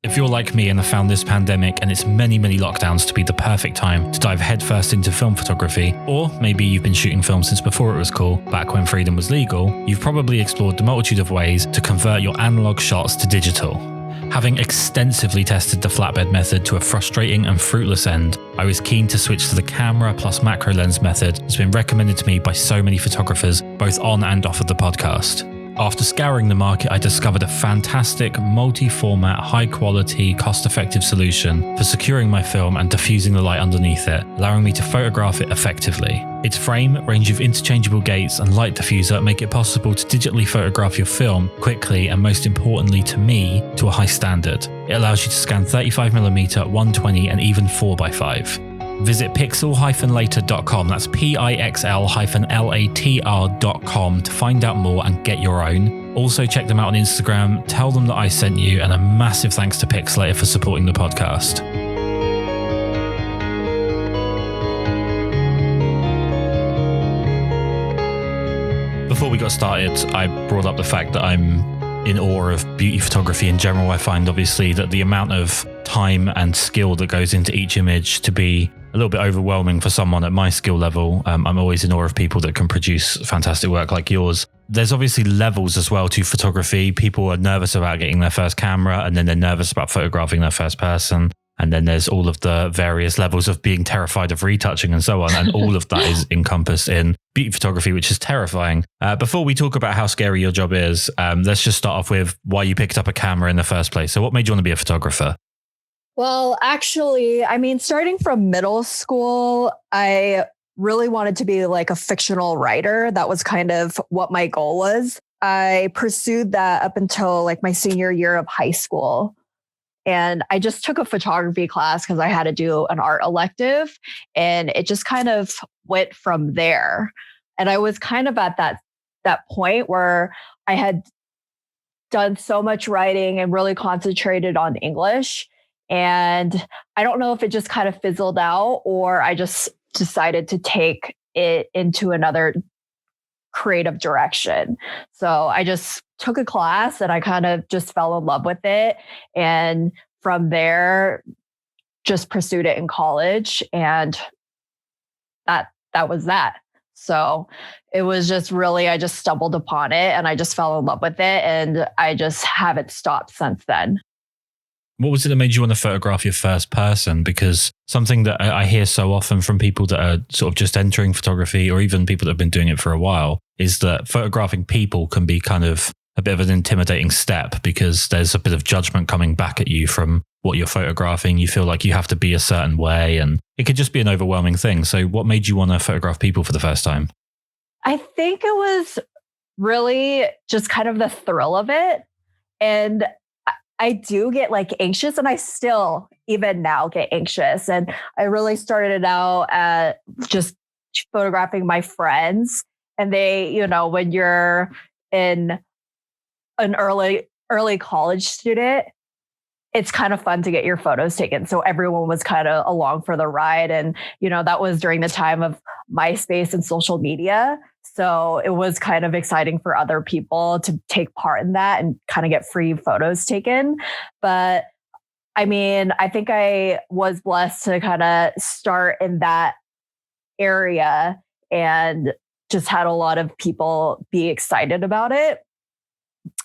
If you're like me and have found this pandemic and its many, many lockdowns to be the perfect time to dive headfirst into film photography, or maybe you've been shooting film since before it was cool, back when freedom was legal, you've probably explored the multitude of ways to convert your analog shots to digital. Having extensively tested the flatbed method to a frustrating and fruitless end, I was keen to switch to the camera plus macro lens method that's been recommended to me by so many photographers, both on and off of the podcast. After scouring the market, I discovered a fantastic, multi-format, high-quality, cost-effective solution for securing my film and diffusing the light underneath it, allowing me to photograph it effectively. Its frame, range of interchangeable gates, and light diffuser make it possible to digitally photograph your film quickly and, most importantly to me, to a high standard. It allows you to scan 35mm, 120, and even 4x5. Visit pixel-later.com, that's pixl-latr.com to find out more and get your own. Also check them out on Instagram, tell them that I sent you, and a massive thanks to Pixelator for supporting the podcast. Before we got started, I brought up the fact that I'm in awe of beauty photography in general. I find obviously that the amount of time and skill that goes into each image to be a little bit overwhelming for someone at my skill level. I'm always in awe of people that can produce fantastic work like yours. There's obviously levels as well to photography. People are nervous about getting their first camera, and then they're nervous about photographing their first person. And then there's all of the various levels of being terrified of retouching and so on. And all of that is encompassed in beauty photography, which is terrifying. Before we talk about how scary your job is, let's just start off with why you picked up a camera in the first place. So what made you want to be a photographer? Well, actually, starting from middle school, I really wanted to be like a fictional writer. That was kind of what my goal was. I pursued that up until like my senior year of high school. And I just took a photography class because I had to do an art elective. And it just kind of went from there. And I was kind of at that point where I had done so much writing and really concentrated on English. And I don't know if it just kind of fizzled out or I just decided to take it into another creative direction. So I just took a class and I kind of just fell in love with it. And from there, just pursued it in college. And that was that. So it was just really, I just stumbled upon it and I just fell in love with it. And I just haven't stopped since then. What was it that made you want to photograph your first person? Because something that I hear so often from people that are sort of just entering photography, or even people that have been doing it for a while, is that photographing people can be kind of a bit of an intimidating step because there's a bit of judgment coming back at you from what you're photographing. You feel like you have to be a certain way and it could just be an overwhelming thing. So what made you want to photograph people for the first time? I think it was really just kind of the thrill of it. And I do get like anxious, and I still even now get anxious. And I really started out at just photographing my friends, and they, when you're in an early college student, it's kind of fun to get your photos taken. So everyone was kind of along for the ride. And, that was during the time of MySpace and social media. So it was kind of exciting for other people to take part in that and kind of get free photos taken. But I think I was blessed to kind of start in that area and just had a lot of people be excited about it.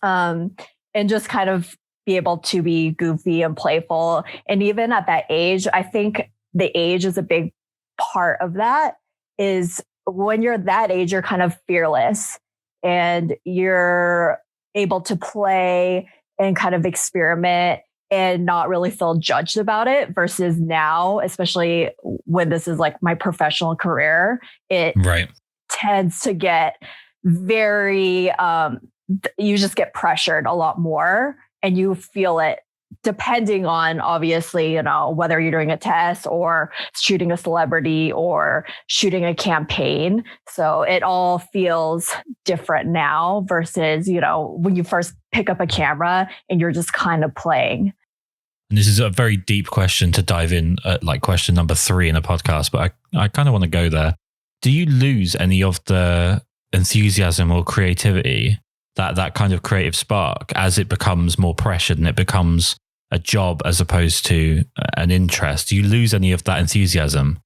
And just kind of be able to be goofy and playful. And even at that age, I think the age is a big part of that. Is when you're that age, you're kind of fearless and you're able to play and kind of experiment and not really feel judged about it, versus now, especially when this is like my professional career, it tends to get very, you just get pressured a lot more and you feel it depending on, obviously, whether you're doing a test or shooting a celebrity or shooting a campaign. So it all feels different now versus, when you first pick up a camera and you're just kind of playing. And this is a very deep question to dive in at like question number 3 in a podcast, but I kind of want to go there. Do you lose any of the enthusiasm or creativity, that kind of creative spark, as it becomes more pressured and it becomes a job as opposed to an interest? Do you lose any of that enthusiasm?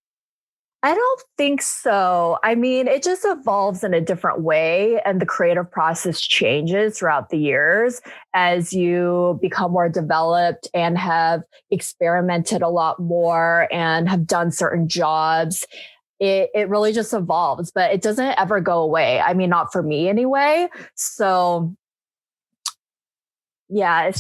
I don't think so. I mean, it just evolves in a different way, and the creative process changes throughout the years as you become more developed and have experimented a lot more and have done certain jobs. It really just evolves, but it doesn't ever go away. I mean, not for me anyway. So yeah, it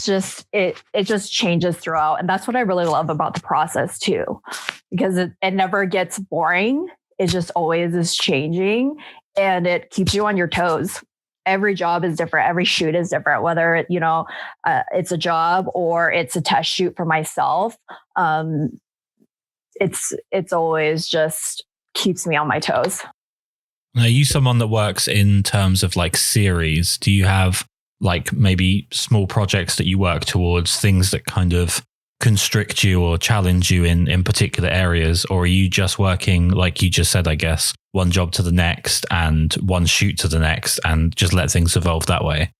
just changes throughout. And that's what I really love about the process too, because it never gets boring. It just always is changing, and it keeps you on your toes. Every job is different. Every shoot is different, whether it's a job or it's a test shoot for myself. It's always just keeps me on my toes. Are you someone that works in terms of like series? Do you have like maybe small projects that you work towards, things that kind of constrict you or challenge you in particular areas? Or are you just working, like you just said, I guess, one job to the next and one shoot to the next and just let things evolve that way?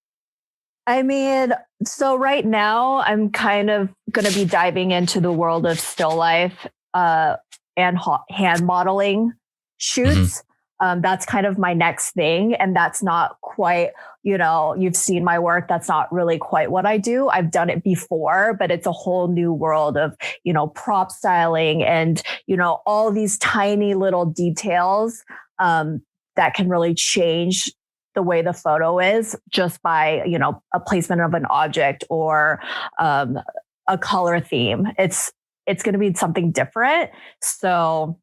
I mean, so right now I'm kind of going to be diving into the world of still life and hand modeling shoots. Mm-hmm. That's kind of my next thing. And that's not quite, you've seen my work. That's not really quite what I do. I've done it before, but it's a whole new world of, prop styling and, all these tiny little details that can really change the way the photo is just by, a placement of an object or a color theme. It's going to be something different. So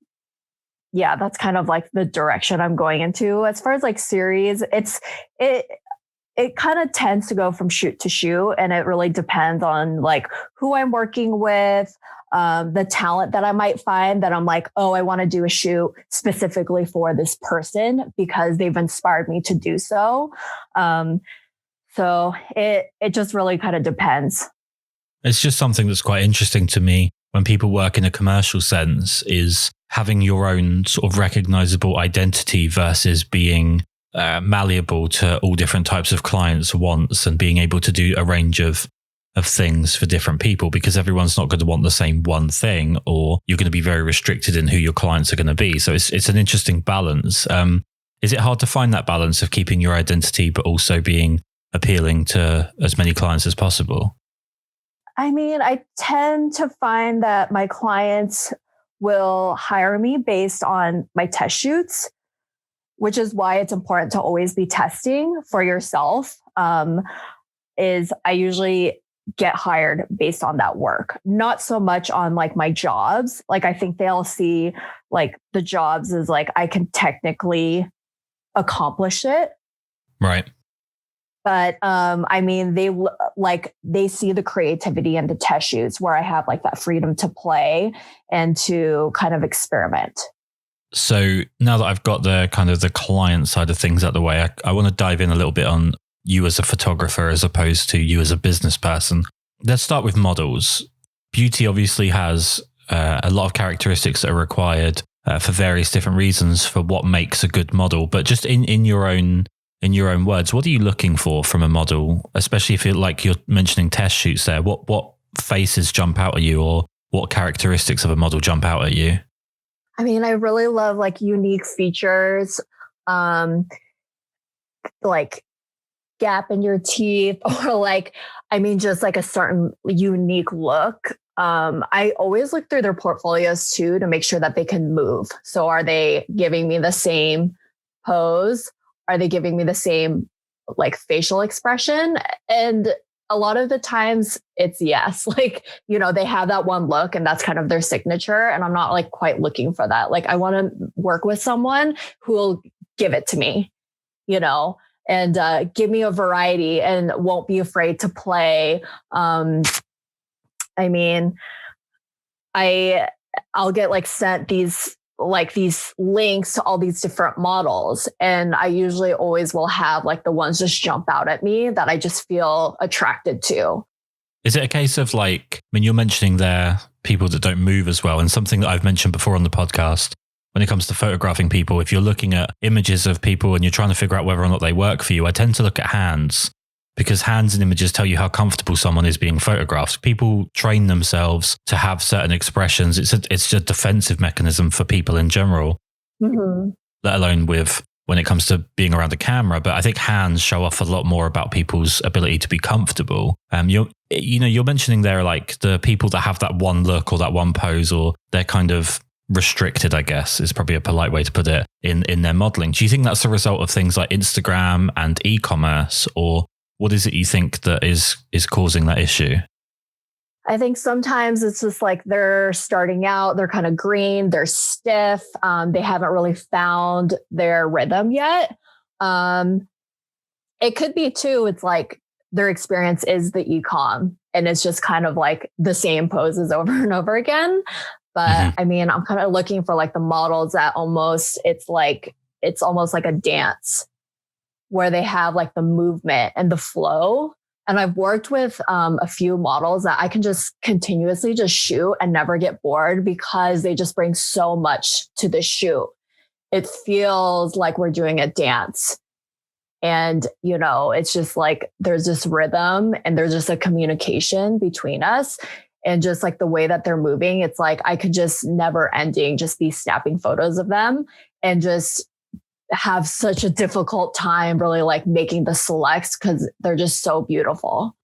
yeah, that's kind of like the direction I'm going into. As far as like series, it kind of tends to go from shoot to shoot, and it really depends on like who I'm working with, the talent that I might find that I'm like, oh, I want to do a shoot specifically for this person because they've inspired me to do so. So it just really kind of depends. It's just something that's quite interesting to me when people work in a commercial sense is having your own sort of recognizable identity versus being malleable to all different types of clients' wants and being able to do a range of things for different people, because everyone's not going to want the same one thing, or you're going to be very restricted in who your clients are going to be. So it's an interesting balance. Is it hard to find that balance of keeping your identity but also being appealing to as many clients as possible? I mean, I tend to find that my clients will hire me based on my test shoots, which is why it's important to always be testing for yourself. Is I usually get hired based on that work, not so much on like my jobs. Like I think they'll see like the jobs as like I can technically accomplish it. Right. But I mean, they see the creativity in the test shoots where I have like that freedom to play and to kind of experiment. So now that I've got the kind of the client side of things out of the way, I want to dive in a little bit on you as a photographer as opposed to you as a business person. Let's start with models. Beauty obviously has a lot of characteristics that are required for various different reasons for what makes a good model. But just in your own words, what are you looking for from a model, especially if you're mentioning test shoots there? What faces jump out at you, or what characteristics of a model jump out at you? I mean, I really love like unique features, like gap in your teeth, or like, I mean, just like a certain unique look. I always look through their portfolios too to make sure that they can move. So are they giving me the same pose? Are they giving me the same like facial expression? And a lot of the times it's yes, like, they have that one look and that's kind of their signature. And I'm not like quite looking for that. Like I want to work with someone who will give it to me, and give me a variety and won't be afraid to play. I mean, I'll get like sent these links to all these different models. And I usually always will have like the ones just jump out at me that I just feel attracted to. Is it a case of like, I mean, you're mentioning there people that don't move as well, and something that I've mentioned before on the podcast, when it comes to photographing people, if you're looking at images of people and you're trying to figure out whether or not they work for you, I tend to look at hands. because hands and images tell you how comfortable someone is being photographed. People train themselves to have certain expressions. It's a defensive mechanism for people in general, let alone with when it comes to being around a camera. But I think hands show off a lot more about people's ability to be comfortable. You're mentioning there like the people that have that one look or that one pose, or they're kind of restricted, I guess is probably a polite way to put it, in their modeling. Do you think that's a result of things like Instagram and e-commerce, or what is it you think that is causing that issue? I think sometimes it's just like they're starting out, they're kind of green, they're stiff. They haven't really found their rhythm yet. It could be too, it's like their experience is the e-com and it's just kind of like the same poses over and over again. But I mean, I'm kind of looking for like the models that it's almost like a dance where they have like the movement and the flow. And I've worked with a few models that I can just continuously just shoot and never get bored because they just bring so much to the shoot. It feels like we're doing a dance. And, it's just like there's this rhythm and there's just a communication between us. And just like the way that they're moving, it's like I could just never ending just be snapping photos of them and just have such a difficult time really like making the selects because they're just so beautiful.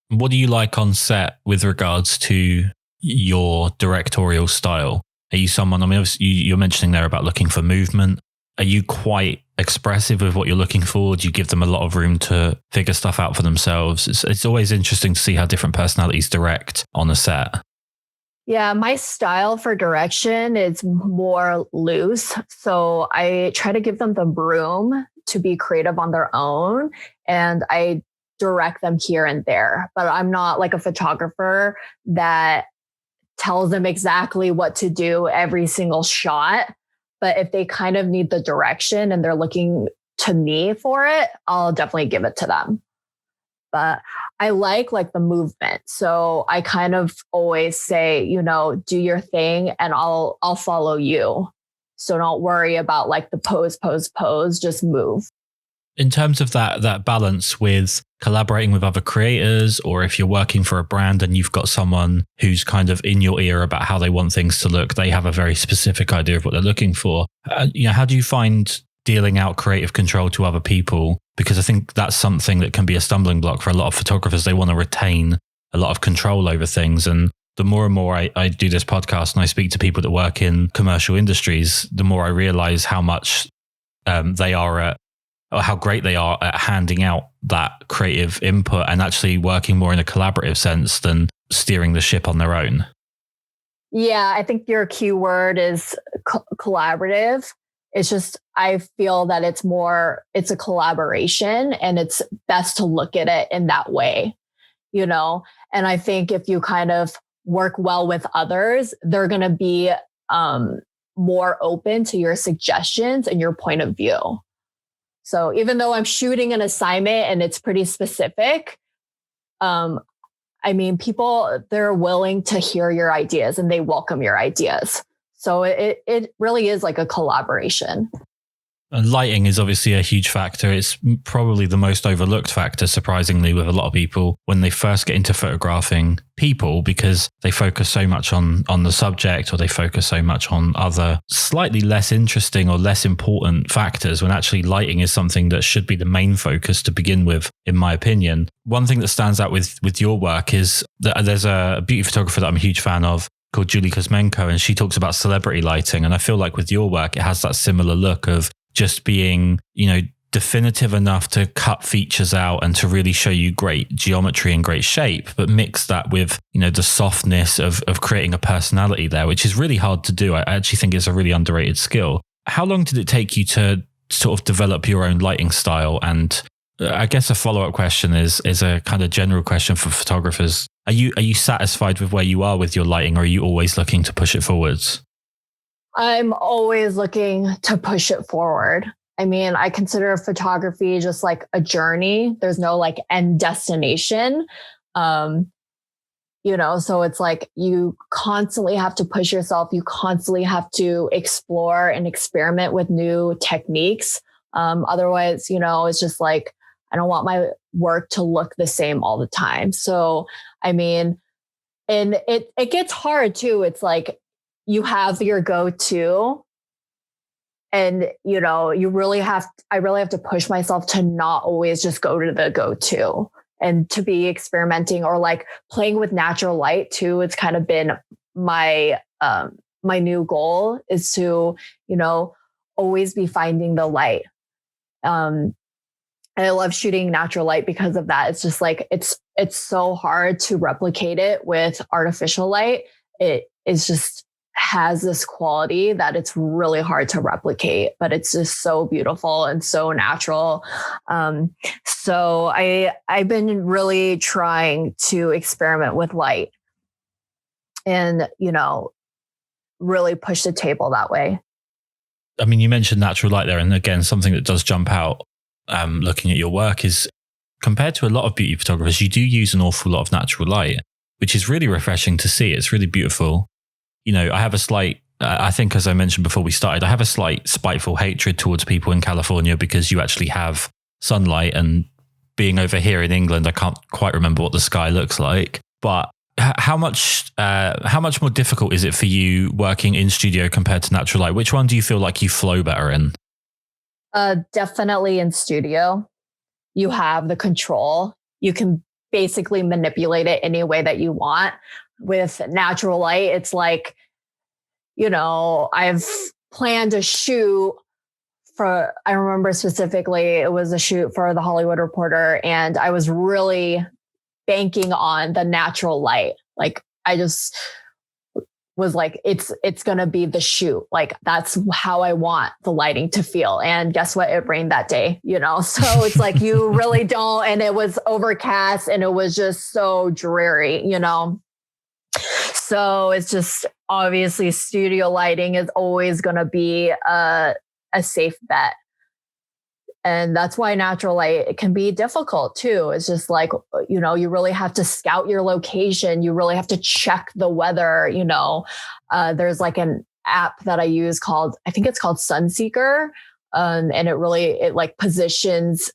What do you like on set with regards to your directorial style? Are you someone, obviously you're mentioning there about looking for movement. Are you quite expressive with what you're looking for? Do you give them a lot of room to figure stuff out for themselves? It's always interesting to see how different personalities direct on a set. Yeah, my style for direction is more loose. So I try to give them the room to be creative on their own. And I direct them here and there. But I'm not like a photographer that tells them exactly what to do every single shot. But if they kind of need the direction and they're looking to me for it, I'll definitely give it to them. But I like the movement. So I kind of always say, do your thing and I'll follow you. So don't worry about like the pose, just move. In terms of that balance with collaborating with other creators, or if you're working for a brand and you've got someone who's kind of in your ear about how they want things to look, they have a very specific idea of what they're looking for. How do you find dealing out creative control to other people? Because I think that's something that can be a stumbling block for a lot of photographers. They want to retain a lot of control over things. And the more and more I do this podcast and I speak to people that work in commercial industries, the more I realize how much they are at, or how great they are at handing out that creative input and actually working more in a collaborative sense than steering the ship on their own. Yeah, I think your key word is collaborative. It's just, I feel that it's a collaboration and it's best to look at it in that way, And I think if you kind of work well with others, they're going to be more open to your suggestions and your point of view. So even though I'm shooting an assignment and it's pretty specific, people, they're willing to hear your ideas and they welcome your ideas. So it really is like a collaboration. And lighting is obviously a huge factor. It's probably the most overlooked factor, surprisingly, with a lot of people when they first get into photographing people, because they focus so much on the subject, or they focus so much on other slightly less interesting or less important factors, when actually lighting is something that should be the main focus to begin with, in my opinion. One thing that stands out with your work is that there's a beauty photographer that I'm a huge fan of called Julie Kuzmenko, and she talks about celebrity lighting. And I feel like with your work, it has that similar look of just being, definitive enough to cut features out and to really show you great geometry and great shape, but mix that with, the softness of creating a personality there, which is really hard to do. I actually think it's a really underrated skill. How long did it take you to sort of develop your own lighting style? And I guess a follow-up question is a kind of general question for photographers. Are you satisfied with where you are with your lighting, or are you always looking to push it forwards? I'm always looking to push it forward. I consider photography just like a journey. There's no like end destination. So it's like you constantly have to push yourself. You constantly have to explore and experiment with new techniques. Otherwise, it's just like, I don't want work to look the same all the time. So, I mean, and it gets hard too. It's like you have your go-to, and I really have to push myself to not always just go to the go-to, and to be experimenting or like playing with natural light too. It's kind of been my new goal is to, always be finding the light. And I love shooting natural light because of that. It's just like, it's so hard to replicate it with artificial light. It is just has this quality that it's really hard to replicate, but it's just so beautiful and so natural. So I've been really trying to experiment with light and, really push the table that way. I mean, you mentioned natural light there. And again, something that does jump out looking at your work is compared to a lot of beauty photographers, you do use an awful lot of natural light, which is really refreshing to see. It's really beautiful. I have a slight, I think as I mentioned before we started, I have a slight spiteful hatred towards people in California because you actually have sunlight, and being over here in England, I can't quite remember what the sky looks like. But how much more difficult is it for you working in studio compared to natural light? Which one do you feel like you flow better in? Definitely in studio. You have the control. You can basically manipulate it any way that you want. With natural light, it's like, I've planned a shoot I remember specifically, it was a shoot for The Hollywood Reporter, and I was really banking on the natural light. Like, I just was like, it's going to be the shoot. Like, that's how I want the lighting to feel. And guess what? It rained that day, so it's like, you really don't. And it was overcast and it was just so dreary, So it's just obviously studio lighting is always going to be a safe bet. And that's why natural light can be difficult too. It's just like, you really have to scout your location. You really have to check the weather. There's like an app that I use I think it's called Sunseeker. And it like positions,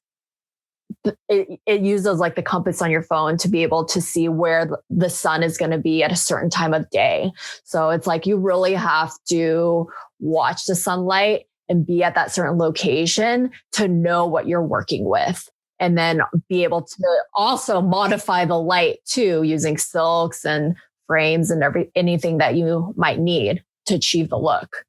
it uses like the compass on your phone to be able to see where the sun is going to be at a certain time of day. So it's like, you really have to watch the sunlight and be at that certain location to know what you're working with. And then be able to also modify the light too, using silks and frames and anything that you might need to achieve the look.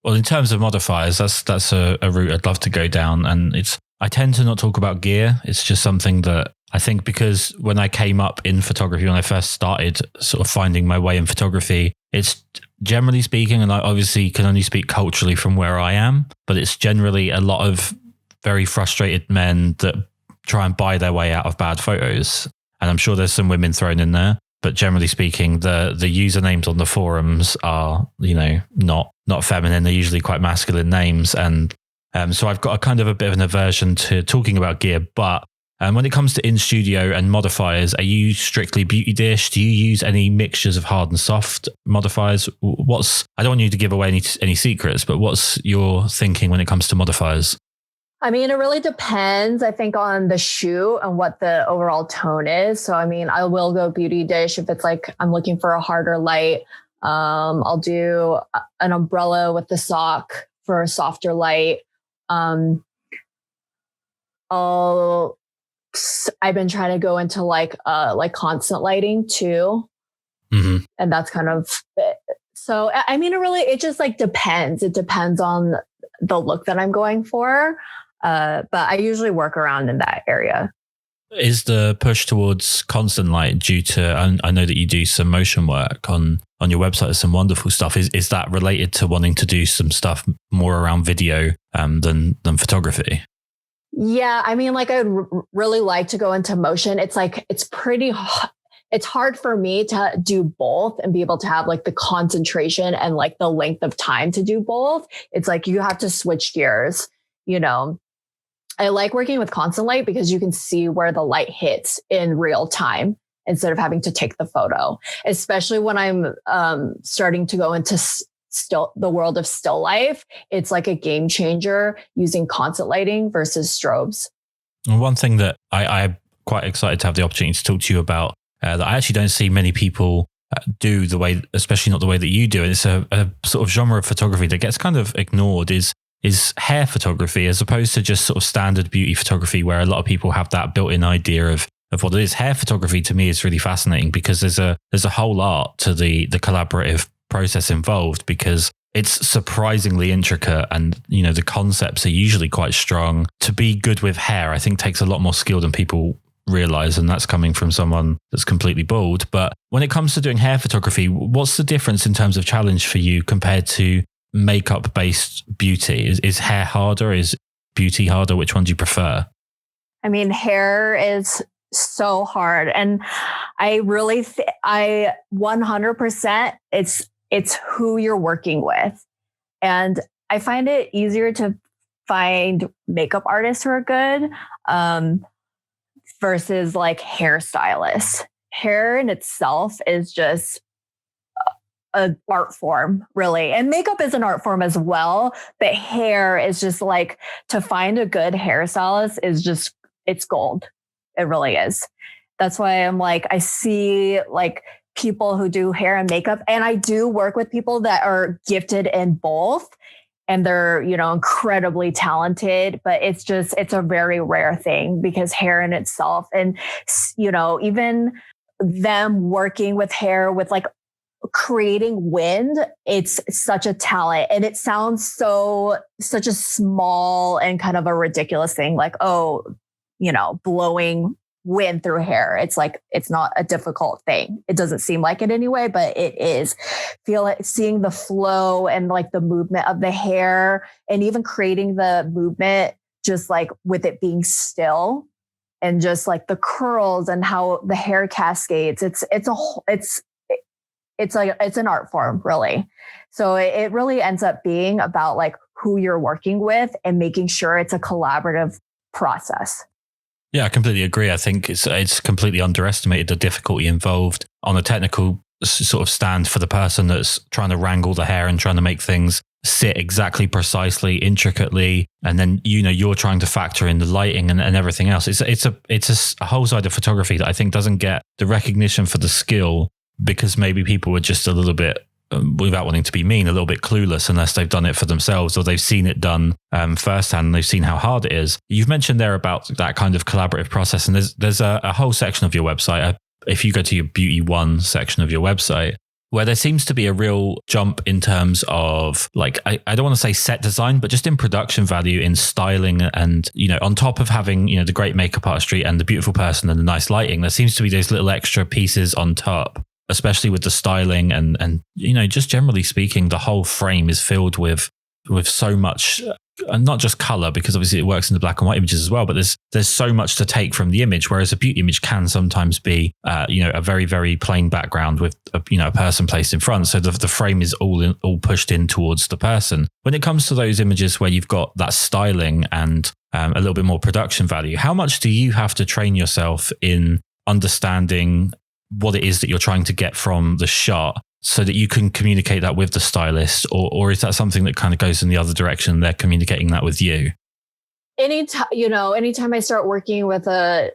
Well, in terms of modifiers, that's a route I'd love to go down. And I tend to not talk about gear. It's just something that I think, because when I came up in photography, when I first started sort of finding my way in photography, it's generally speaking, and I obviously can only speak culturally from where I am, but it's generally a lot of very frustrated men that try and buy their way out of bad photos. And I'm sure there's some women thrown in there, but generally speaking, the usernames on the forums are, not feminine. They're usually quite masculine names. And so I've got a bit of an aversion to talking about gear. But when it comes to in-studio and modifiers, are you strictly beauty dish? Do you use any mixtures of hard and soft modifiers? I don't want you to give away any secrets, but what's your thinking when it comes to modifiers? I mean, it really depends, I think, on the shoot and what the overall tone is. So, I mean, I will go beauty dish if it's like I'm looking for a harder light. I'll do an umbrella with the sock for a softer light. I've been trying to go into like constant lighting too. Mm-hmm. And that's kind of it. So, I mean, it just like depends. It depends on the look that I'm going for. But I usually work around in that area. Is the push towards constant light due to, I know that you do some motion work on your website, there's some wonderful stuff. Is that related to wanting to do some stuff more around video than photography? Yeah, I mean, like I'd really like to go into motion. It's like, it's hard for me to do both and be able to have like the concentration and like the length of time to do both. It's like, you have to switch gears, I like working with constant light because you can see where the light hits in real time instead of having to take the photo, especially when I'm starting to go into the world of still life. It's like a game changer using constant lighting versus strobes. One thing that I quite excited to have the opportunity to talk to you about that I actually don't see many people do the way, especially not the way that you do. And it's a sort of genre of photography that gets kind of ignored is hair photography, as opposed to just sort of standard beauty photography, where a lot of people have that built-in idea of what it is. Hair photography to me is really fascinating because there's a whole art to the collaborative process involved, because it's surprisingly intricate, and the concepts are usually quite strong. To be good with hair, I think, takes a lot more skill than people realize, and that's coming from someone that's completely bald. But when it comes to doing hair photography, what's the difference in terms of challenge for you compared to makeup based beauty? Is hair harder? Is beauty harder? Which one do you prefer? I mean, hair is so hard, and I really I 100% it's who you're working with. And I find it easier to find makeup artists who are good versus like hairstylists. Hair in itself is just an art form, really. And makeup is an art form as well. But hair is just like, to find a good hairstylist is just, it's gold. It really is. That's why I'm like, I see like people who do hair and makeup, and I do work with people that are gifted in both, and they're, incredibly talented, but it's a very rare thing, because hair in itself, and, even them working with hair, with like creating wind, it's such a talent. And it sounds such a small and kind of a ridiculous thing, like, blowing wind through hair. It's like, it's not a difficult thing. It doesn't seem like it anyway, but it is. Seeing the flow and like the movement of the hair, and even creating the movement, just like with it being still, and just like the curls and how the hair cascades. It's an art form, really. So it really ends up being about like who you're working with and making sure it's a collaborative process. Yeah, I completely agree. I think it's completely underestimated the difficulty involved on a technical sort of stand for the person that's trying to wrangle the hair and trying to make things sit exactly, precisely, intricately, and then you're trying to factor in the lighting and everything else. It's a whole side of photography that I think doesn't get the recognition for the skill, because maybe people were just a little bit, without wanting to be mean, a little bit clueless, unless they've done it for themselves or they've seen it done firsthand and they've seen how hard it is. You've mentioned there about that kind of collaborative process, and there's a whole section of your website, if you go to your Beauty One section of your website, where there seems to be a real jump in terms of, like, I don't want to say set design, but just in production value, in styling, and, on top of having, the great makeup artistry and the beautiful person and the nice lighting, there seems to be those little extra pieces on top, especially with the styling and just generally speaking, the whole frame is filled with so much, and not just color, because obviously it works in the black and white images as well, but there's so much to take from the image, whereas a beauty image can sometimes be a very, very plain background with a person placed in front, so the frame is all pushed in towards the person. When it comes to those images where you've got that styling and a little bit more production value, how much do you have to train yourself in understanding what it is that you're trying to get from the shot, so that you can communicate that with the stylist, or is that something that kind of goes in the other direction? They're communicating that with you. Anytime I start working with a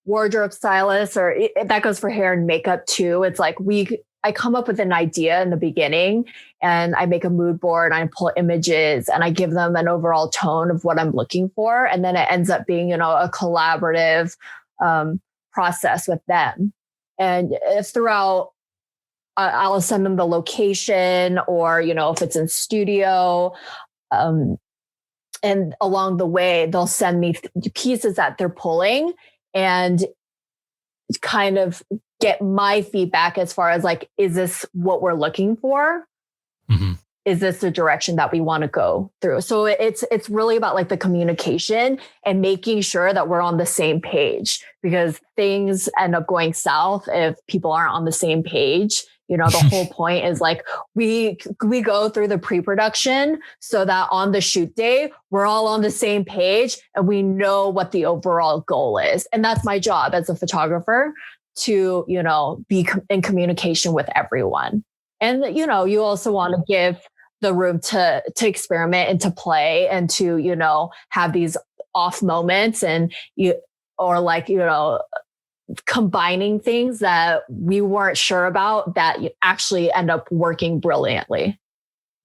wardrobe stylist, or that goes for hair and makeup too, it's like I come up with an idea in the beginning, and I make a mood board, and I pull images, and I give them an overall tone of what I'm looking for. And then it ends up being, a collaborative process with them. And throughout, I'll send them the location, or, if it's in studio. And along the way, they'll send me pieces that they're pulling, and kind of get my feedback as far as like, is this what we're looking for? Mm-hmm. Is this the direction that we want to go through? So it's really about like the communication and making sure that we're on the same page, because things end up going south if people aren't on the same page. The whole point is like we go through the pre-production so that on the shoot day, we're all on the same page and we know what the overall goal is. And that's my job as a photographer, to, be in communication with everyone. And, you also want to give the room to experiment and to play, and to, have these off moments, and combining things that we weren't sure about that actually end up working brilliantly.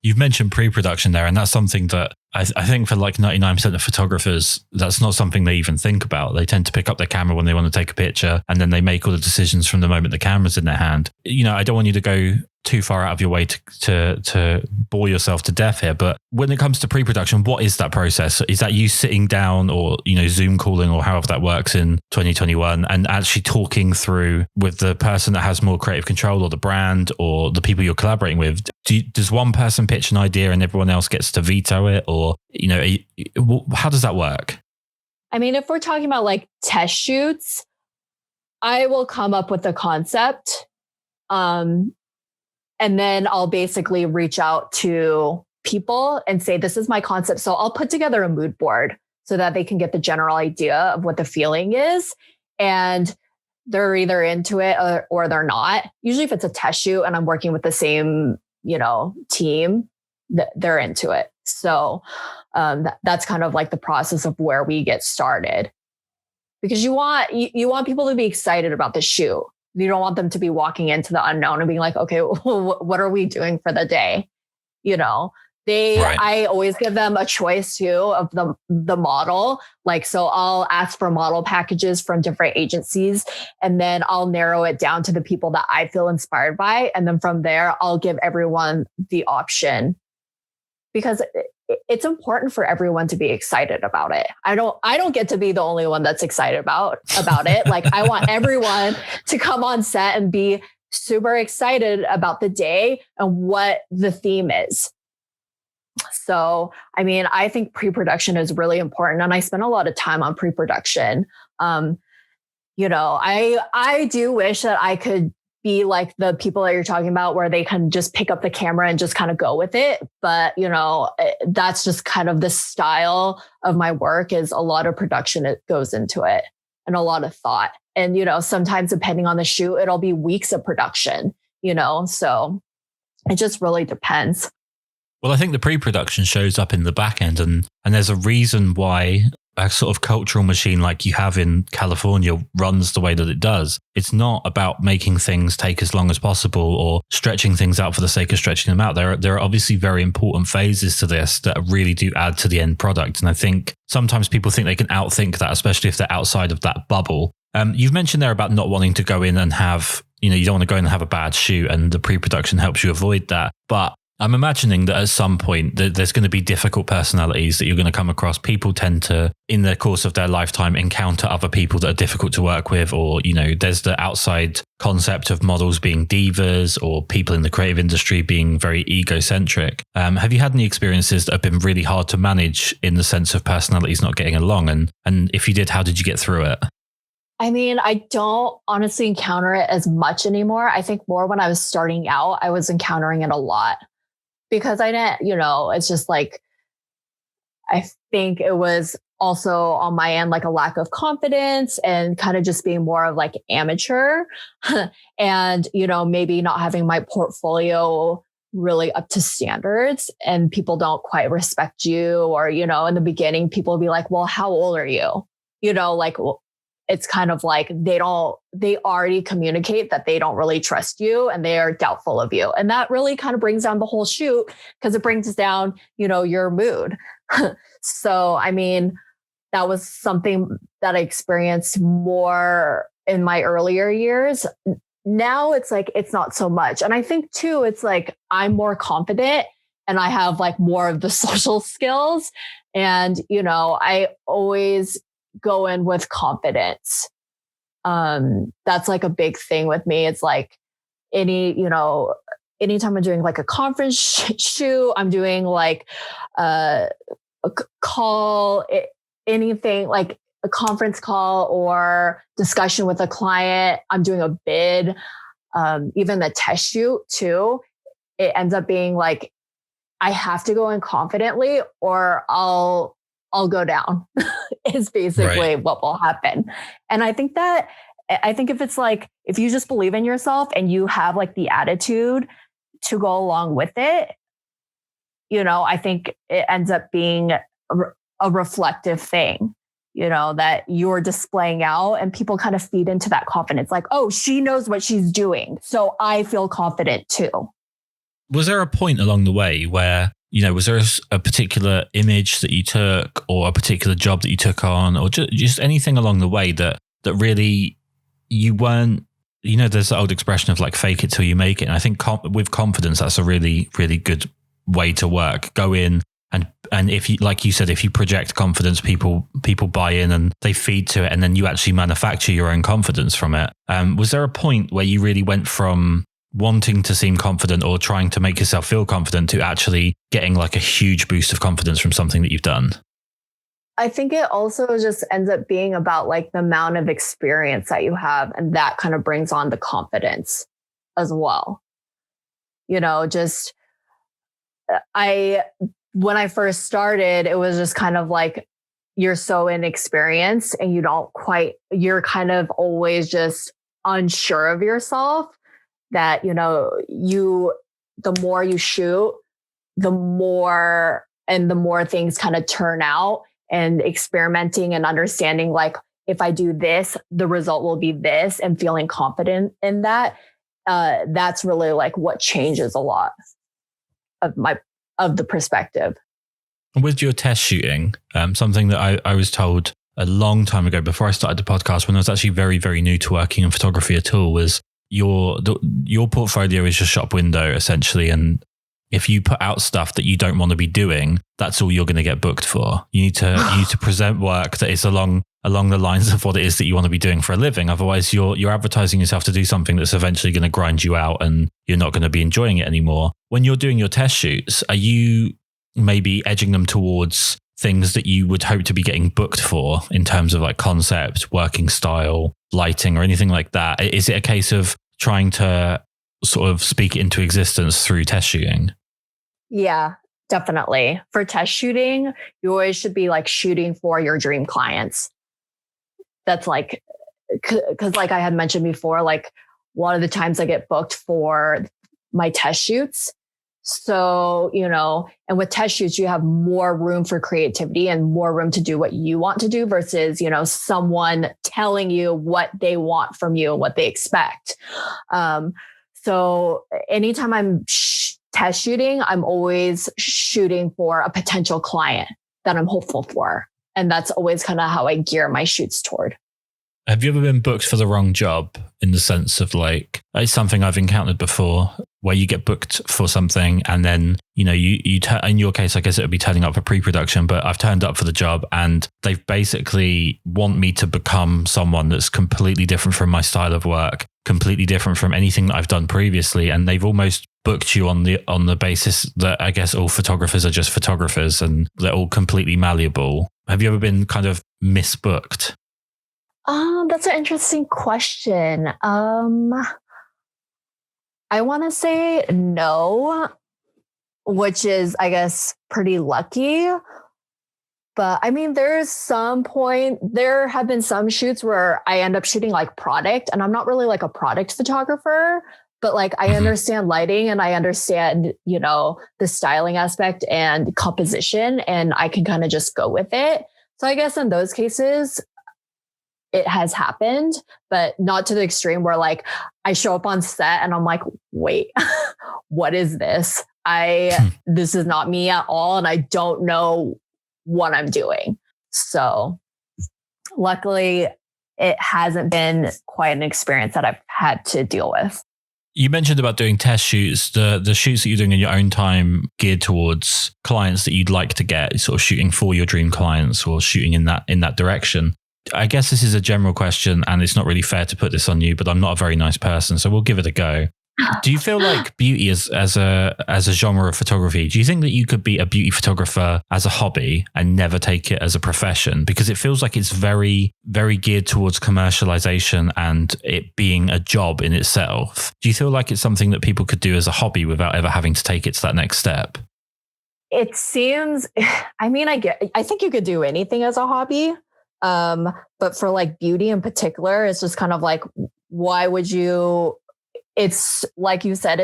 You've mentioned pre-production there, and that's something that I think for like 99% of photographers, that's not something they even think about. They tend to pick up their camera when they want to take a picture, and then they make all the decisions from the moment the camera's in their hand. You know, I don't want you to go too far out of your way to bore yourself to death here, but when it comes to pre-production, what is that process? Is that you sitting down or, you know, Zoom calling or however that works in 2021 and actually talking through with the person that has more creative control or the brand or the people you're collaborating with? Does one person pitch an idea and everyone else gets to veto it? Or, you know, how does that work? I mean, if we're talking about like test shoots, I will come up with the concept. And then I'll basically reach out to people and say, this is my concept. So I'll put together a mood board so that they can get the general idea of what the feeling is. And they're either into it or they're not. Usually if it's a test shoot and I'm working with the same, you know, team, they're into it. So that's kind of like the process of where we get started. Because you want people to be excited about the shoot. You don't want them to be walking into the unknown and being like, okay, what are we doing for the day? You know, right. I always give them a choice too of the model. Like, so I'll ask for model packages from different agencies, and then I'll narrow it down to the people that I feel inspired by. And then from there, I'll give everyone the option, because it's important for everyone to be excited about it. I don't get to be the only one that's excited about it. Like, I want everyone to come on set and be super excited about the day and what the theme is. So, I mean, I think pre-production is really important, and I spend a lot of time on pre-production. You know, I do wish that I could be like the people that you're talking about, where they can just pick up the camera and just kind of go with it. But, you know, that's just kind of the style of my work, is a lot of production that goes into it and a lot of thought. And, you know, sometimes depending on the shoot, it'll be weeks of production, you know, so it just really depends. Well, I think the pre-production shows up in the back end, and there's a reason why a sort of cultural machine like you have in California runs the way that it does. It's not about making things take as long as possible or stretching things out for the sake of stretching them out. There are obviously very important phases to this that really do add to the end product. And I think sometimes people think they can outthink that, especially if they're outside of that bubble. You've mentioned there about not wanting to go in and have, you know, you don't want to go in and have a bad shoot, and the pre-production helps you avoid that. But I'm imagining that at some point there's going to be difficult personalities that you're going to come across. People tend to, in the course of their lifetime, encounter other people that are difficult to work with, or, you know, there's the outside concept of models being divas or people in the creative industry being very egocentric. Have you had any experiences that have been really hard to manage in the sense of personalities not getting along? And if you did, how did you get through it? I mean, I don't honestly encounter it as much anymore. I think more when I was starting out, I was encountering it a lot. Because I didn't, you know, it's just like, I think it was also on my end, like a lack of confidence and kind of just being more of like amateur and, you know, maybe not having my portfolio really up to standards, and people don't quite respect you. Or, you know, in the beginning, people will be like, well, how old are you? You know, like, well, it's kind of like they already communicate that they don't really trust you and they are doubtful of you. And that really kind of brings down the whole shoot, because it brings down, you know, your mood. So, I mean, that was something that I experienced more in my earlier years. Now it's like, it's not so much. And I think too, it's like, I'm more confident and I have like more of the social skills. And, you know, I always go in with confidence. That's like a big thing with me. It's like anytime I'm doing like a conference shoot, I'm doing like a call, anything like a conference call or discussion with a client, I'm doing a bid, even the test shoot too, it ends up being like, I have to go in confidently or I'll go down is basically what will happen. And I think if it's like, if you just believe in yourself and you have like the attitude to go along with it, you know, I think it ends up being a reflective thing. that you're displaying out, and people kind of feed into that confidence. Like, oh, she knows what she's doing, so I feel confident too. Was there a point along the way where, was there a particular image that you took or a particular job that you took on, or just anything along the way that really you weren't, there's the old expression of like fake it till you make it. And I think with confidence, that's a really, really good way to work. Go in and if you, like you said, if you project confidence, people buy in and they feed to it, and then you actually manufacture your own confidence from it. Was there a point where you really went from wanting to seem confident or trying to make yourself feel confident to actually getting like a huge boost of confidence from something that you've done? I think it also just ends up being about like the amount of experience that you have, and that kind of brings on the confidence as well. When I first started, it was just kind of like, you're so inexperienced and you're kind of always just unsure of yourself, that, the more you shoot, the more things kind of turn out, and experimenting and understanding, like, if I do this, the result will be this, and feeling confident in that. That's really like what changes a lot of the perspective. With your test shooting, something that I was told a long time ago before I started the podcast, when I was actually very, very new to working in photography at all, was your portfolio is your shop window essentially. And if you put out stuff that you don't want to be doing, that's all you're going to get booked for. You need to present work that is along the lines of what it is that you want to be doing for a living. Otherwise, you're advertising yourself to do something that's eventually going to grind you out, and you're not going to be enjoying it anymore. When you're doing your test shoots, are you maybe edging them towards things that you would hope to be getting booked for in terms of like concept, working style, lighting, or anything like that? Is it a case of trying to sort of speak it into existence through test shooting? Yeah, definitely. For test shooting, you always should be like shooting for your dream clients. That's like, because like I had mentioned before, like a lot of the times I get booked for my test shoots. So, and with test shoots, you have more room for creativity and more room to do what you want to do versus, someone telling you what they want from you and what they expect. So anytime I'm test shooting, I'm always shooting for a potential client that I'm hopeful for. And that's always kind of how I gear my shoots toward. Have you ever been booked for the wrong job, in the sense of like, it's something I've encountered before, where you get booked for something and then, you in your case, I guess it would be turning up for pre-production, but I've turned up for the job and they've basically want me to become someone that's completely different from my style of work, completely different from anything that I've done previously. And they've almost booked you on the basis that I guess all photographers are just photographers and they're all completely malleable. Have you ever been kind of misbooked? That's an interesting question. I want to say no, which is, I guess, pretty lucky. But I mean, there have been some shoots where I end up shooting like product, and I'm not really like a product photographer, but like I understand lighting and I understand, the styling aspect and composition, and I can kind of just go with it. So I guess in those cases, it has happened, but not to the extreme where like I show up on set and I'm like, wait, what is this? This is not me at all. And I don't know what I'm doing. So luckily it hasn't been quite an experience that I've had to deal with. You mentioned about doing test shoots, the shoots that you're doing in your own time geared towards clients that you'd like to get, sort of shooting for your dream clients or shooting in that direction. I guess this is a general question and it's not really fair to put this on you, but I'm not a very nice person, so we'll give it a go. Do you feel like beauty as a genre of photography, do you think that you could be a beauty photographer as a hobby and never take it as a profession? Because it feels like it's very, very geared towards commercialization and it being a job in itself. Do you feel like it's something that people could do as a hobby without ever having to take it to that next step? It seems, I think you could do anything as a hobby. But for like beauty in particular, it's just kind of like, why would you? It's like you said,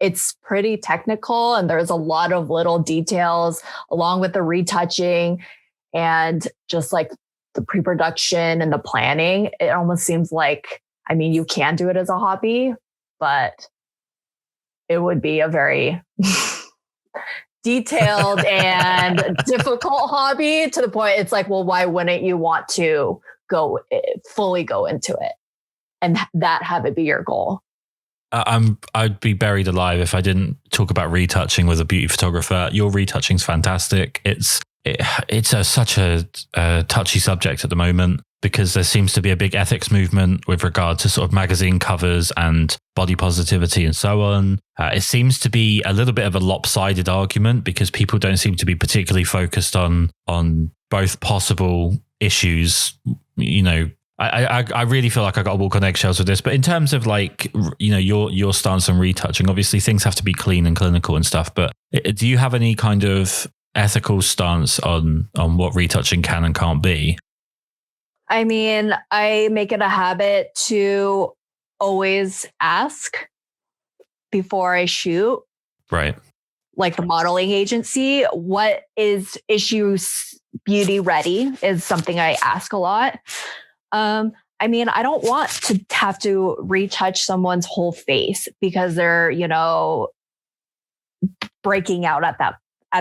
it's pretty technical and there's a lot of little details along with the retouching and just like the pre-production and the planning, it almost seems like, I mean, you can do it as a hobby, but it would be a very detailed and difficult hobby to the point it's like, well, why wouldn't you want to fully go into it and that have it be your goal? I'd be buried alive if I didn't talk about retouching with a beauty photographer. Your retouching's fantastic. It's such a touchy subject at the moment because there seems to be a big ethics movement with regard to sort of magazine covers and body positivity and so on. It seems to be a little bit of a lopsided argument because people don't seem to be particularly focused on both possible issues. You know, I really feel like I got to walk on eggshells with this, but in terms of like, you know, your stance on retouching, obviously things have to be clean and clinical and stuff, but do you have any kind of ethical stance on what retouching can and can't be? I mean, I make it a habit to always ask before I shoot. Right. Like the modeling agency, what is issues beauty ready is something I ask a lot. I mean, I don't want to have to retouch someone's whole face because they're, you know, breaking out at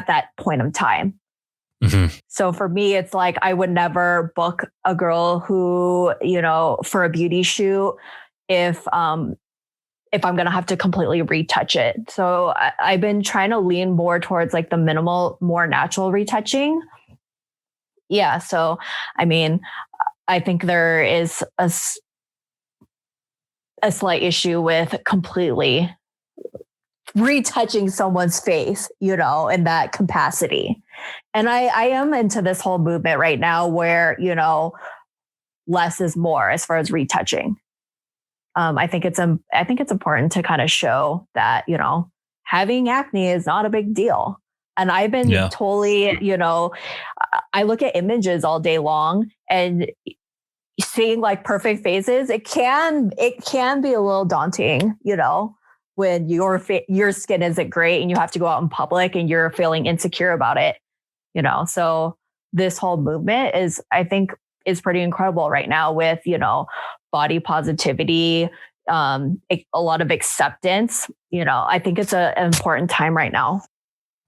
that point of time. Mm-hmm. So for me, it's like I would never book a girl who, you know, for a beauty shoot if I'm going to have to completely retouch it. So I've been trying to lean more towards like the minimal, more natural retouching. Yeah. So, I mean, I think there is a slight issue with completely retouching someone's face, you know, in that capacity. And I am into this whole movement right now where, you know, less is more as far as retouching. I think it's important to kind of show that, you know, having acne is not a big deal. And I've been totally, you know, I look at images all day long and seeing like perfect faces, it can be a little daunting, you know, when your skin isn't great and you have to go out in public and you're feeling insecure about it, you know. So this whole movement I think is pretty incredible right now with, you know, body positivity, a lot of acceptance. You know, I think it's an important time right now.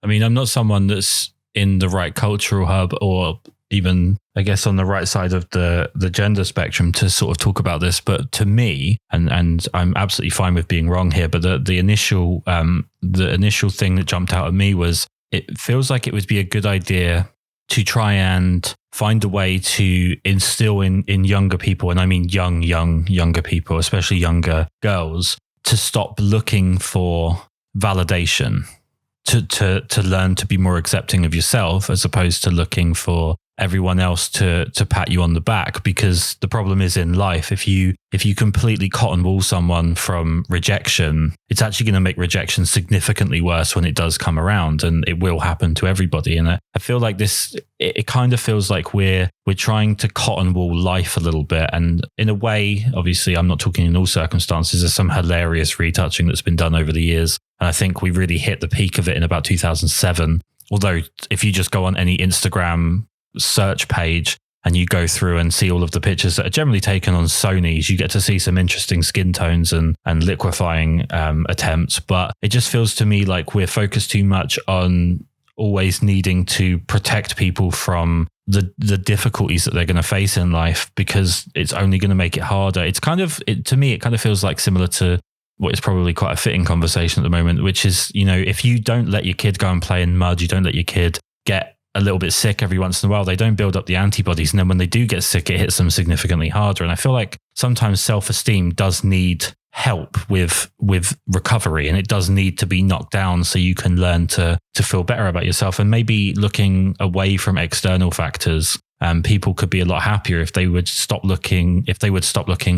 I mean, I'm not someone that's in the right cultural hub or even, I guess, on the right side of the gender spectrum to sort of talk about this. But to me, and I'm absolutely fine with being wrong here, but the initial thing that jumped out at me was it feels like it would be a good idea to try and find a way to instill in younger people, and I mean younger people, especially younger girls, to stop looking for validation, to learn to be more accepting of yourself as opposed to looking for everyone else to pat you on the back. Because the problem is in life, if you completely cotton wool someone from rejection, it's actually going to make rejection significantly worse when it does come around, and it will happen to everybody. And I feel like it kind of feels like we're trying to cotton wool life a little bit. And in a way, obviously, I'm not talking in all circumstances. There's some hilarious retouching that's been done over the years. And I think we really hit the peak of it in about 2007. Although if you just go on any Instagram search page and you go through and see all of the pictures that are generally taken on Sonys, you get to see some interesting skin tones and liquefying attempts. But it just feels to me like we're focused too much on always needing to protect people from the difficulties that they're going to face in life, because it's only going to make it harder. To me, it kind of feels like similar to what is probably quite a fitting conversation at the moment, which is, you know, if you don't let your kid go and play in mud, you don't let your kid get a little bit sick every once in a while, they don't build up the antibodies. And then when they do get sick, it hits them significantly harder. And I feel like sometimes self-esteem does need help with recovery, and it does need to be knocked down so you can learn to feel better about yourself. And maybe looking away from external factors, people could be a lot happier if they would stop looking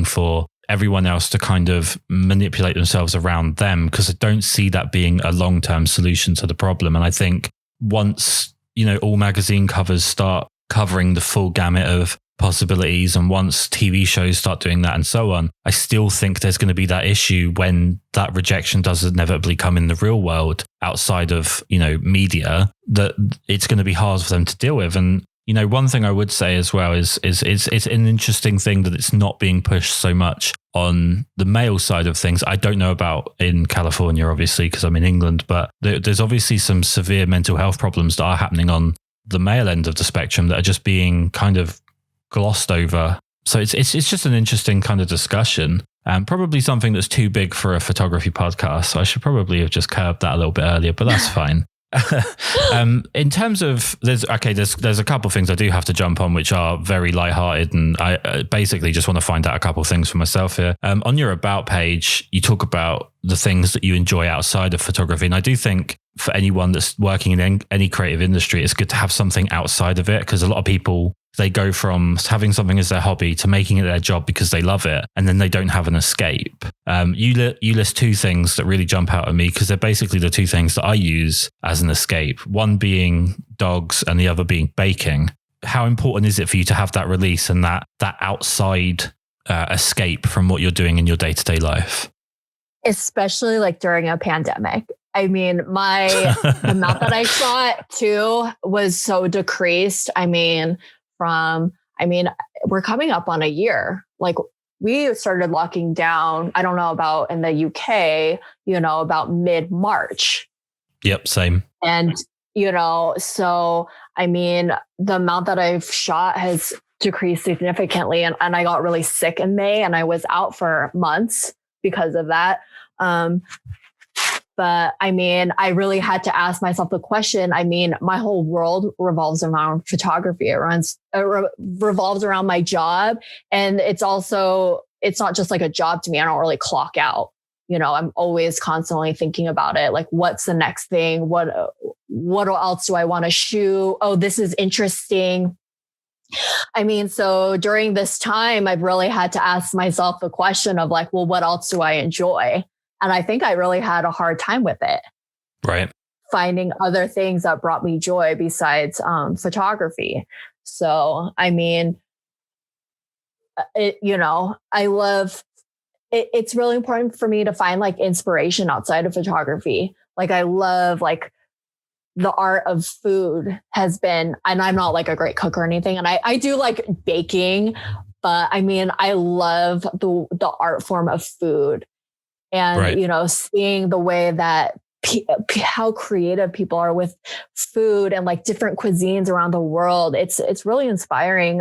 for everyone else to kind of manipulate themselves around them, because I don't see that being a long-term solution to the problem. And I think once, you know, all magazine covers start covering the full gamut of possibilities, and once TV shows start doing that and so on, I still think there's going to be that issue when that rejection does inevitably come in the real world outside of, you know, media, that it's going to be hard for them to deal with. And One thing I would say as well is it's an interesting thing that it's not being pushed so much on the male side of things. I don't know about in California, obviously, because I'm in England, but there's obviously some severe mental health problems that are happening on the male end of the spectrum that are just being kind of glossed over. So it's just an interesting kind of discussion, and probably something that's too big for a photography podcast. So I should probably have just curbed that a little bit earlier, but that's fine. In terms of there's a couple of things I do have to jump on, which are very lighthearted, and I basically just want to find out a couple of things for myself here. On your about page, you talk about the things that you enjoy outside of photography, and I do think for anyone that's working in any creative industry, it's good to have something outside of it, because a lot of people, they go from having something as their hobby to making it their job because they love it, and then they don't have an escape. You list two things that really jump out at me, because they're basically the two things that I use as an escape. One being dogs and the other being baking. How important is it for you to have that release and that outside escape from what you're doing in your day-to-day life? Especially like during a pandemic. I mean, the amount that I shot too was so decreased. We're coming up on a year. Like, we started locking down, I don't know about in the UK, about mid-March. Yep, same. And, so, the amount that I've shot has decreased significantly. And I got really sick in May, and I was out for months because of that. But I really had to ask myself the question. My whole world revolves around photography. It revolves around my job. And it's not just like a job to me. I don't really clock out. I'm always constantly thinking about it. Like, what's the next thing? What else do I want to shoot? Oh, this is interesting. So during this time, I've really had to ask myself the question of like, well, what else do I enjoy? And I think I really had a hard time with it. Right. Finding other things that brought me joy besides photography. So, I love it. It's really important for me to find like inspiration outside of photography. Like, I love like the art of food has been, and I'm not like a great cook or anything. And I do like baking, but I love the art form of food. And, right. Seeing the way that how creative people are with food and like different cuisines around the world. It's really inspiring.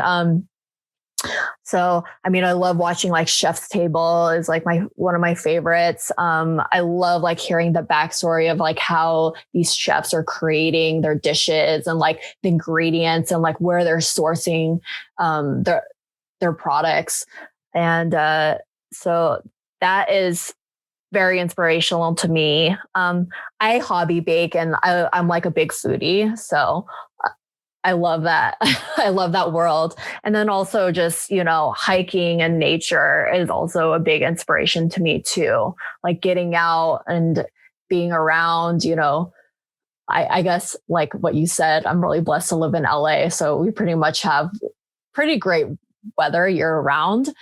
So, I love watching like Chef's Table is like one of my favorites. I love like hearing the backstory of like how these chefs are creating their dishes and like the ingredients and like where they're sourcing their products. And so that is very inspirational to me. I hobby bake, and I'm like a big foodie. So I love that. I love that world. And then also just, hiking and nature is also a big inspiration to me too. Like getting out and being around, I guess like what you said, I'm really blessed to live in LA. So we pretty much have pretty great weather year round.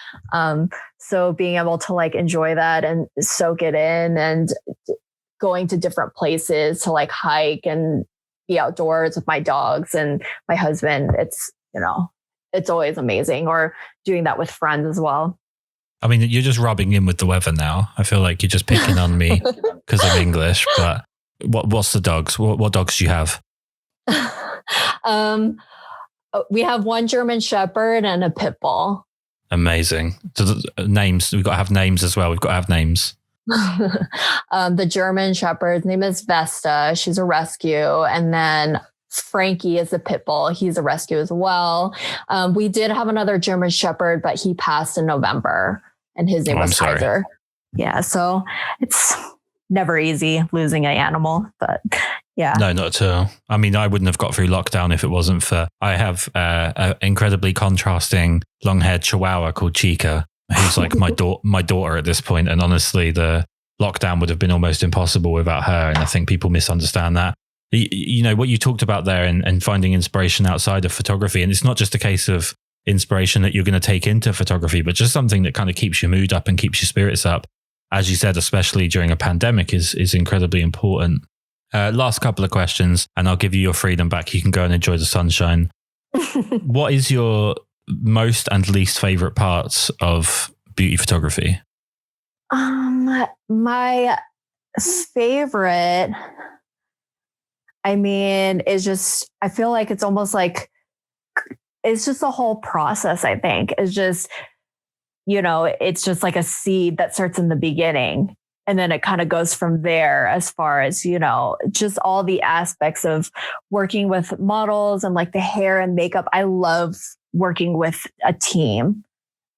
So being able to like enjoy that and soak it in, and going to different places to like hike and be outdoors with my dogs and my husband, it's always amazing. Or doing that with friends as well. You're just rubbing in with the weather now. I feel like you're just picking on me because I'm English, but what's the dogs? What dogs do you have? We have one German Shepherd and a pit bull. Amazing. So names, we've got to have names as well. We've got to have names. The German Shepherd's name is Vesta. She's a rescue. And then Frankie is the pit bull. He's a rescue as well. We did have another German Shepherd, but he passed in November, and his name was Kaiser. Yeah. So it's never easy losing an animal, but yeah. No, not at all. I wouldn't have got through lockdown if it wasn't for, I have an incredibly contrasting long-haired Chihuahua called Chica, who's like my daughter at this point. And honestly, the lockdown would have been almost impossible without her. And I think people misunderstand that. What you talked about there and finding inspiration outside of photography. And it's not just a case of inspiration that you're going to take into photography, but just something that kind of keeps your mood up and keeps your spirits up. As you said, especially during a pandemic is incredibly important. Last couple of questions, and I'll give you your freedom back. You can go and enjoy the sunshine. What is your most and least favorite parts of beauty photography? My favorite, I mean, is just, I feel like it's almost like, it's just the whole process, I think. It's just, it's just like a seed that starts in the beginning. And then it kind of goes from there as far as, just all the aspects of working with models and like the hair and makeup. I love working with a team.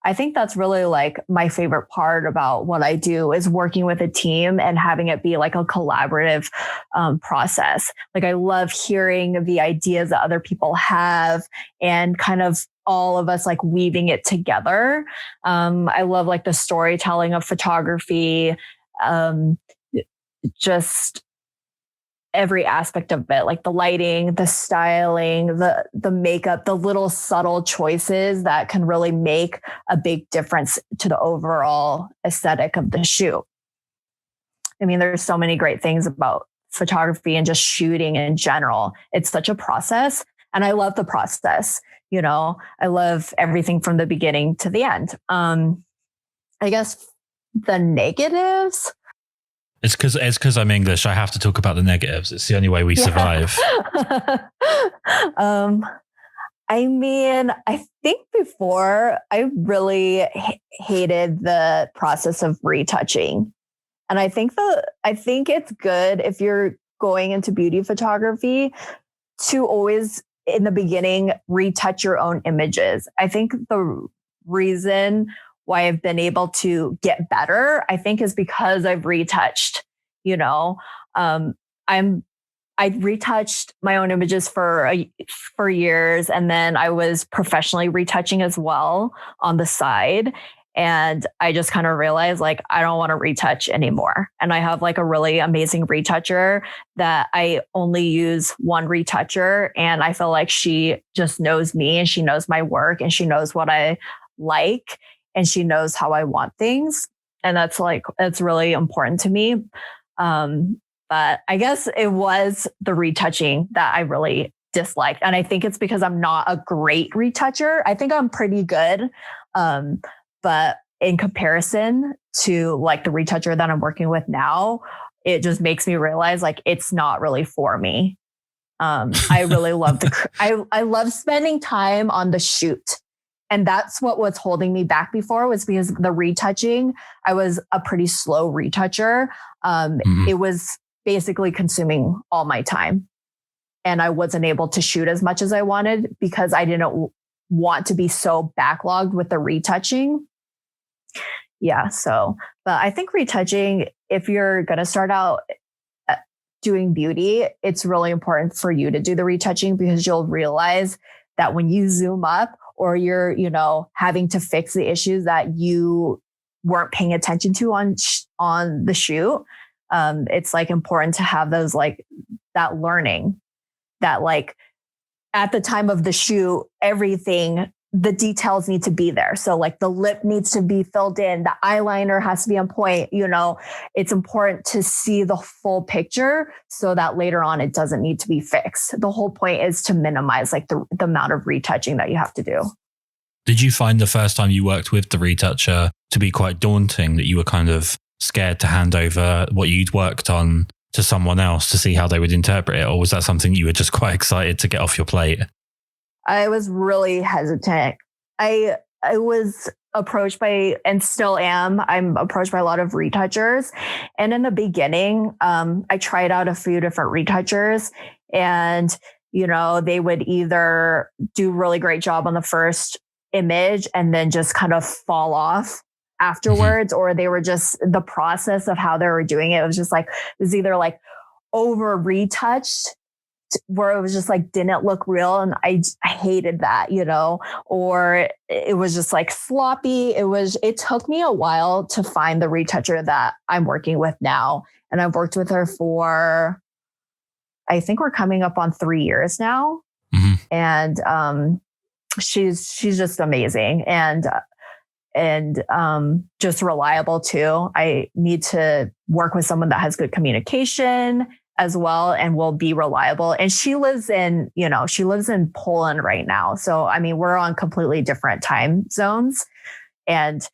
I think that's really like my favorite part about what I do is working with a team and having it be like a collaborative process. Like I love hearing the ideas that other people have and kind of all of us like weaving it together. I love like the storytelling of photography, just every aspect of it, like the lighting, the styling, the makeup, the little subtle choices that can really make a big difference to the overall aesthetic of the shoot. I mean, there's so many great things about photography and just shooting in general. It's such a process, and I love the process. I love everything from the beginning to the end. I guess the negatives. It's because I'm English. I have to talk about the negatives. It's the only way we survive. I mean, I think before I really hated the process of retouching. And I think it's good if you're going into beauty photography to always in the beginning retouch your own images. I think the reason why I've been able to get better, I think, is because I've retouched. I retouched my own images for years, and then I was professionally retouching as well on the side. And I just kind of realized like, I don't want to retouch anymore. And I have like a really amazing retoucher that I only use one retoucher. And I feel like she just knows me and she knows my work and she knows what I like and she knows how I want things. And that's really important to me. But I guess it was the retouching that I really disliked. And I think it's because I'm not a great retoucher. I think I'm pretty good. But in comparison to like the retoucher that I'm working with now, it just makes me realize like it's not really for me. I really love I love spending time on the shoot. And that's what was holding me back before, was because the retouching, I was a pretty slow retoucher. It was basically consuming all my time. And I wasn't able to shoot as much as I wanted because I didn't want to be so backlogged with the retouching. Yeah. So, but I think retouching, if you're going to start out doing beauty, it's really important for you to do the retouching, because you'll realize that when you zoom up or you're, having to fix the issues that you weren't paying attention to on the shoot, it's like important to have those, like that learning that like at the time of the shoot, everything, the details need to be there. So like the lip needs to be filled in, the eyeliner has to be on point. It's important to see the full picture so that later on it doesn't need to be fixed. The whole point is to minimize like the amount of retouching that you have to do. Did you find the first time you worked with the retoucher to be quite daunting, that you were kind of scared to hand over what you'd worked on to someone else to see how they would interpret it? Or was that something you were just quite excited to get off your plate? I was really hesitant. I was approached by, and still am, I'm approached by a lot of retouchers. And in the beginning, I tried out a few different retouchers, and, they would either do really great job on the first image and then just kind of fall off afterwards, or they were just, the process of how they were doing it was just like, it was either like over retouched, where it was just like didn't look real, and I hated that, or it was just like sloppy. It took me a while to find the retoucher that I'm working with now, and I've worked with her for, I think we're coming up on 3 years now. And she's just amazing and just reliable too. I need to work with someone that has good communication as well and will be reliable. And she lives in Poland right now. So, I mean, we're on completely different time zones. And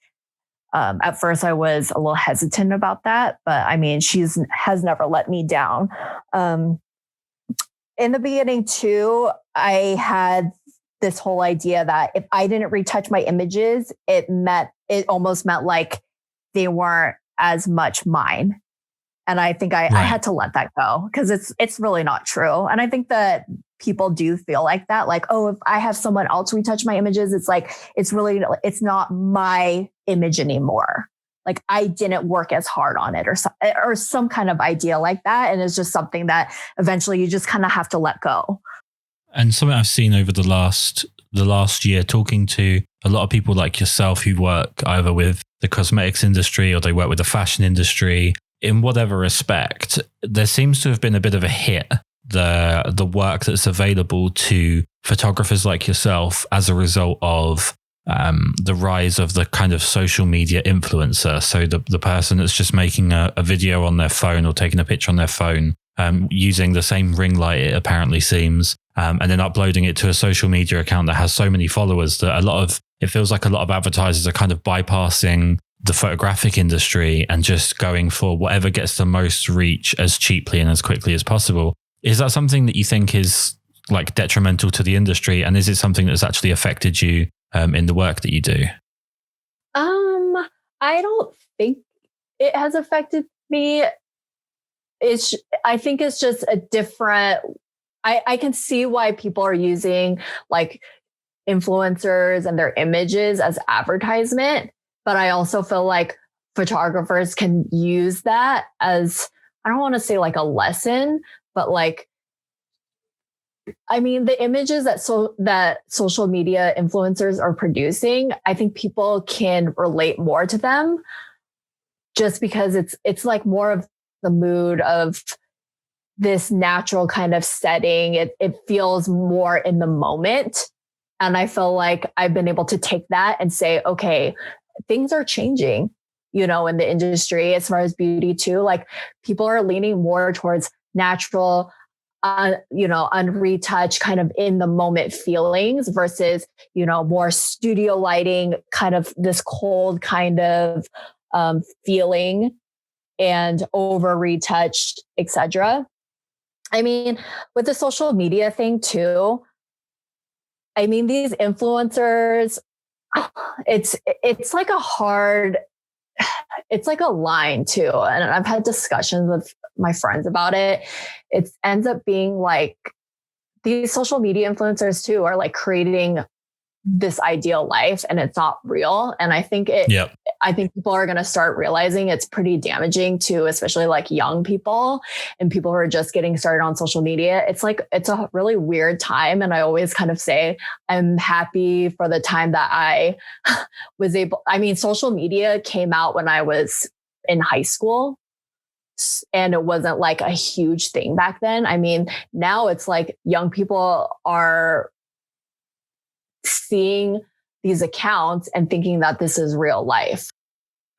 at first I was a little hesitant about that, but I mean, has never let me down. In the beginning too, I had this whole idea that if I didn't retouch my images, it almost meant like they weren't as much mine. And I think I had to let that go because it's really not true. And I think that people do feel like that, like, oh, if I have someone else retouch my images, it's like, it's not my image anymore. Like I didn't work as hard on it or some kind of idea like that. And it's just something that eventually you just kind of have to let go. And something I've seen over the last year, talking to a lot of people like yourself who work either with the cosmetics industry or they work with the fashion industry, in whatever respect, there seems to have been a bit of a hit, the work that's available to photographers like yourself as a result of the rise of the kind of social media influencer. So the person that's just making a video on their phone or taking a picture on their phone, using the same ring light, it apparently seems, and then uploading it to a social media account that has so many followers that it feels like a lot of advertisers are kind of bypassing the photographic industry and just going for whatever gets the most reach as cheaply and as quickly as possible. Is that something that you think is like detrimental to the industry? And is it something that's actually affected you in the work that you do? I don't think it has affected me. I think it's just a different, I can see why people are using like influencers and their images as advertisement. But I also feel like photographers can use that as, I don't want to say like a lesson, but like, I mean, the images that social media influencers are producing, I think people can relate more to them just because it's like more of the mood of this natural kind of setting. It feels more in the moment. And I feel like I've been able to take that and say, okay, things are changing, in the industry as far as beauty too. Like people are leaning more towards natural, unretouched kind of in the moment feelings versus, more studio lighting, kind of this cold kind of feeling and over retouched, etc. I mean, with the social media thing too, I mean, these influencers, it's like it's like a line too. And I've had discussions with my friends about it. It ends up being like these social media influencers too are like creating this ideal life and it's not real. And I think I think people are going to start realizing it's pretty damaging to, especially like young people and people who are just getting started on social media. It's a really weird time. And I always kind of say, I'm happy for the time that I was social media came out when I was in high school. And it wasn't like a huge thing back then. I mean, now it's like young people are seeing these accounts and thinking that this is real life.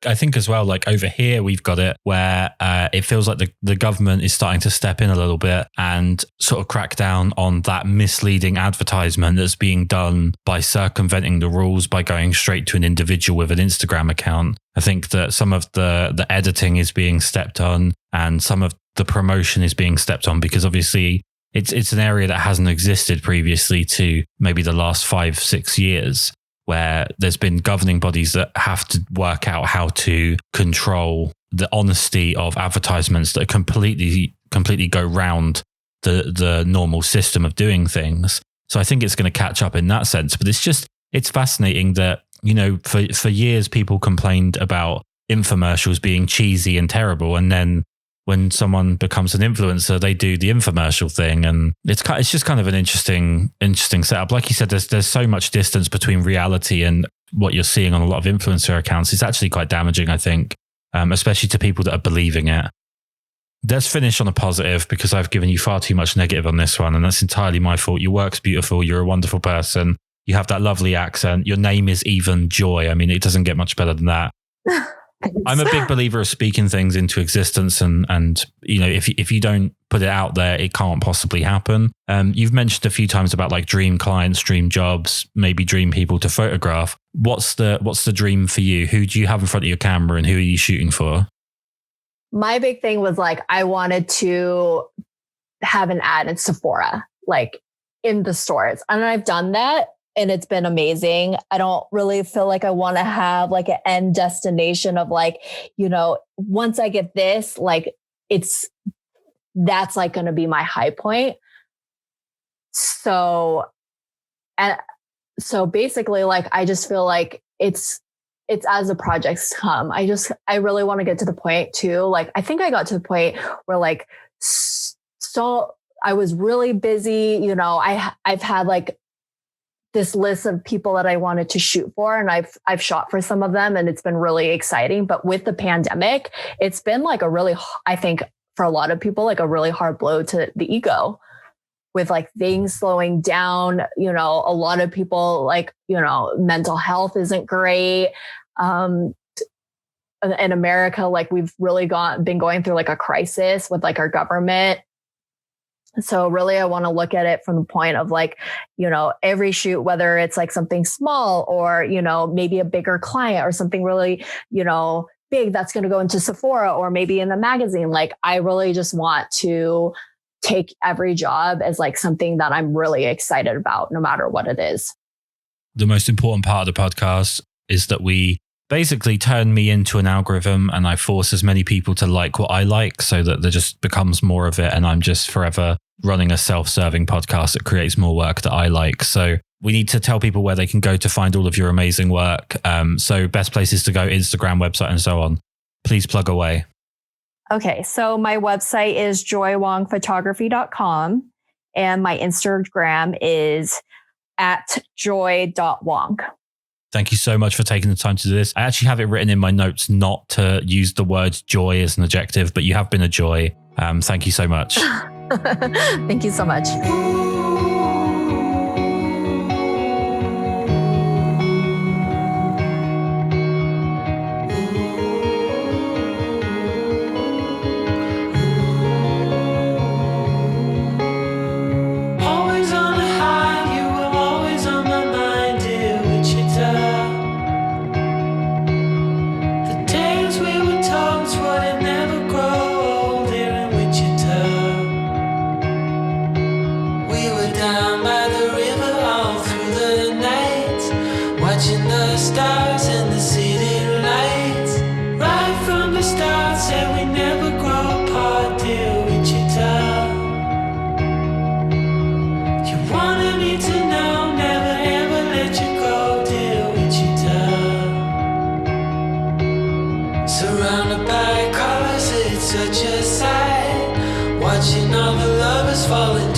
I think as well, like over here, we've got it where it feels like the government is starting to step in a little bit and sort of crack down on that misleading advertisement that's being done by circumventing the rules by going straight to an individual with an Instagram account. I think that some of the editing is being stepped on and some of the promotion is being stepped on because obviously it's an area that hasn't existed previously to maybe the last 5-6 years, where there's been governing bodies that have to work out how to control the honesty of advertisements that completely go round the normal system of doing things. So I think it's going to catch up in that sense. But it's fascinating that, for years people complained about infomercials being cheesy and terrible. And then when someone becomes an influencer, they do the infomercial thing. And it's just kind of an interesting setup. Like you said, there's so much distance between reality and what you're seeing on a lot of influencer accounts. It's actually quite damaging, I think, especially to people that are believing it. Let's finish on a positive because I've given you far too much negative on this one. And that's entirely my fault. Your work's beautiful. You're a wonderful person. You have that lovely accent. Your name is even Joy. I mean, it doesn't get much better than that. I'm a big believer of speaking things into existence, and you know, if you don't put it out there, it can't possibly happen. You've mentioned a few times about like dream clients, dream jobs, maybe dream people to photograph. What's the dream for you? Who do you have in front of your camera, and who are you shooting for? My big thing was like, I wanted to have an ad in Sephora, like in the stores. And I've done that and it's been amazing. I don't really feel like I want to have like an end destination of like, you know, once I get this, like that's like going to be my high point. So basically like, I just feel like it's as the projects come. I really want to get to the point too. Like, I think I got to the point where like, so I was really busy, you know, I've had like this list of people that I wanted to shoot for, and I've shot for some of them, and it's been really exciting. But with the pandemic, it's been like I think for a lot of people, like a really hard blow to the ego with like things slowing down. You know, a lot of people like, you know, mental health isn't great. In America, like we've really been going through like a crisis with like our government. So really, I want to look at it from the point of like, you know, every shoot, whether it's like something small or, you know, maybe a bigger client or something really, you know, big that's going to go into Sephora or maybe in the magazine. Like, I really just want to take every job as like something that I'm really excited about, no matter what it is. The most important part of the podcast is that we basically turn me into an algorithm and I force as many people to like what I like so that there just becomes more of it. And I'm just forever running a self-serving podcast that creates more work that I like. So we need to tell people where they can go to find all of your amazing work. So best places to go, Instagram, website, and so on. Please plug away. Okay. So my website is joywongphotography.com and my Instagram is @joy.wong. Thank you so much for taking the time to do this. I actually have it written in my notes not to use the word joy as an adjective, but you have been a joy. Thank you so much. Thank you so much. Surrounded by colors, it's such a sight. Watching all the lovers falling